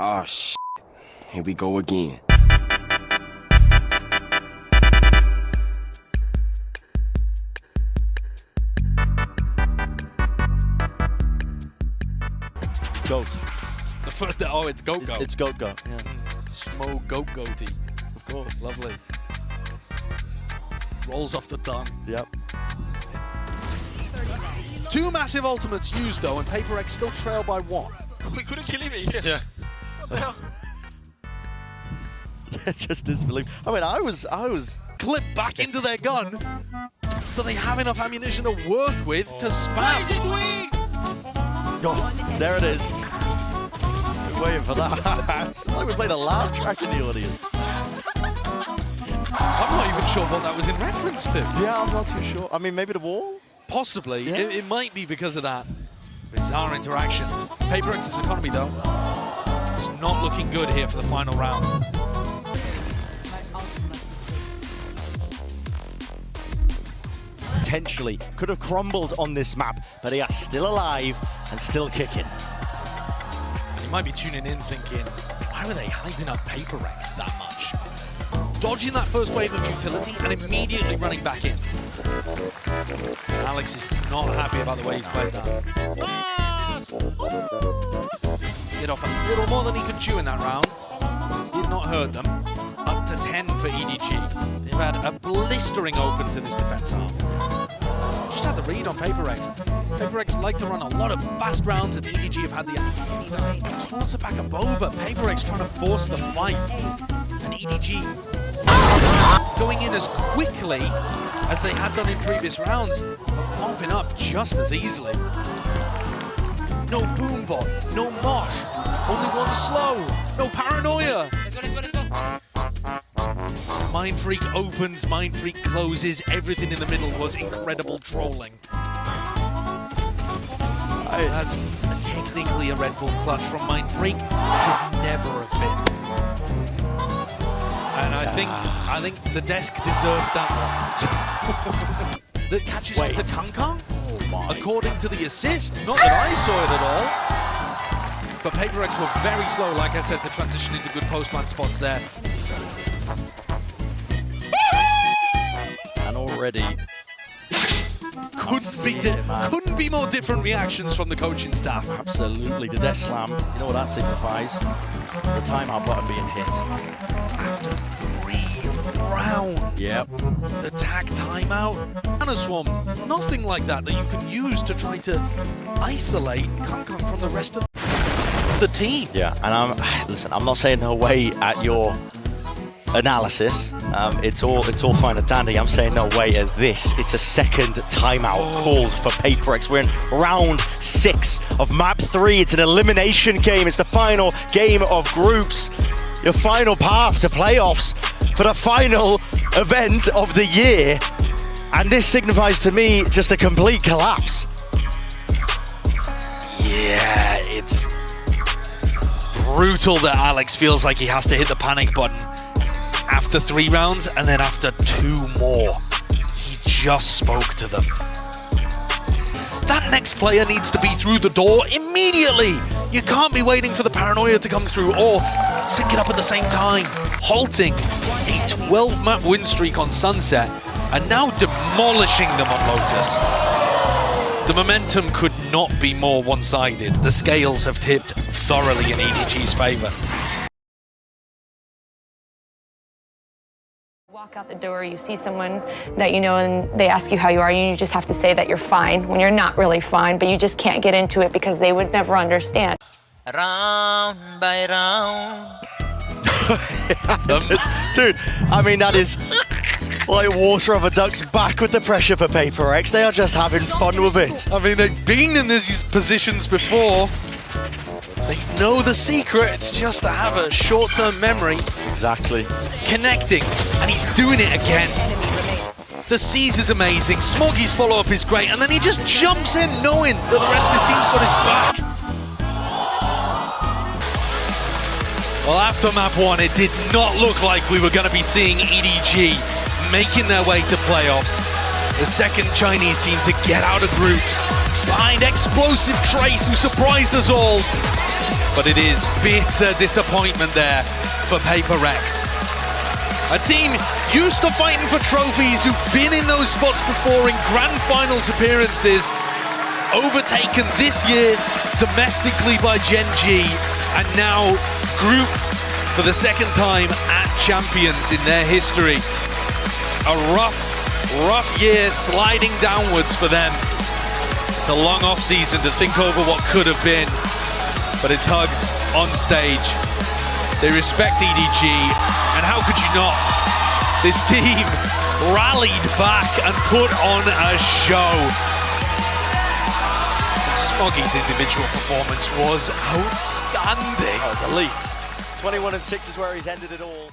Oh, shit. Here we go again. Goat. Oh, it's Goat Goat. It's Goat Goat. Yeah. Smo Goat Goaty. Of course. Lovely. Rolls off the tongue. Yep. Two massive ultimates used though, and PRX still trail by one. We couldn't kill him. Yeah. What the hell? Just disbelief. I mean, I was Clipped back into their gun, so they have enough ammunition to work with to spam. God, there it is. Been waiting for that. It's like we played a laugh track in the audience. I'm not even sure what that was in reference to. Yeah, I'm not too sure. I mean, maybe the wall? Possibly. Yeah. It might be because of that bizarre interaction. PRX's economy, though, is not looking good here for the final round. Potentially could have crumbled on this map, but they are still alive and still kicking. And you might be tuning in thinking, why were they hyping up PRX that much? Dodging that first wave of utility and immediately running back in. Alecks is not happy about the way he's played that. Did off a little more than he could chew in that round. Did not hurt them. Up to 10 for EDG. They've had a blistering open to this defense half. Just had the read on PRX. PRX like to run a lot of fast rounds, and EDG have had the opportunity to toss it back a bow, but PRX trying to force the fight. And EDG going in as quickly as they had done in previous rounds, but mopping up just as easily. No boombot, no mosh, only one slow, no paranoia. Let's go. Mind Freak opens, Mind Freak closes, everything in the middle was incredible trolling. That's technically a Red Bull clutch from Mind Freak, should never have been. And I think the desk deserved that one. That catches up to Kankan, according to the assist. Not that I saw it at all. But PRX were very slow, like I said, to transition into good post-plant spots there. And already couldn't be more different reactions from the coaching staff. absolutely the death slam. You know what that signifies? The timeout button being hit. After 3 rounds, Yep. the tag timeout, and a swarm, nothing like that you can use to try to isolate Kankan from the rest of the team. Yeah, and listen, I'm not saying no way at your analysis. It's all fine and dandy. I'm saying no way at this. It's a second timeout called for PRX. We're in round 6 of map 3. It's an elimination game. It's the final game of groups. Your final path to playoffs for the final event of the year. And this signifies to me just a complete collapse. Yeah, it's brutal that Alecks feels like he has to hit the panic button after 3 rounds, and then after 2 more. He just spoke to them. That next player needs to be through the door immediately. You can't be waiting for the paranoia to come through or sync it up at the same time. Halting a 12-map win streak on Sunset and now demolishing them on Lotus. The momentum could not be more one-sided. The scales have tipped thoroughly in EDG's favor. Walk out the door, you see someone that you know and they ask you how you are, and you just have to say that you're fine when you're not really fine, but you just can't get into it because they would never understand. Round by round. Dude, I mean, that is like water off a duck's back with the pressure for PRX. They are just having fun with it. I mean, they've been in these positions before. They know the secret, it's just to have a short-term memory. Exactly. Connecting, and he's doing it again. The Seize is amazing, Smoggy's follow-up is great, and then he just jumps in knowing that the rest of his team's got his back. Well, after map 1, it did not look like we were going to be seeing EDG making their way to playoffs. The second Chinese team to get out of groups. Behind explosive Trace, who surprised us all. but it is bitter disappointment there for PRX. A team used to fighting for trophies, who've been in those spots before in grand finals appearances, overtaken this year domestically by Gen G, and now grouped for the second time at Champions in their history. A rough year sliding downwards for them. It's a long off season to think over what could have been, but it's hugs on stage. They respect EDG, and how could you not? This team rallied back and put on a show. And Smoggy's individual performance was outstanding. That was elite. 21-6 is where he's ended it all.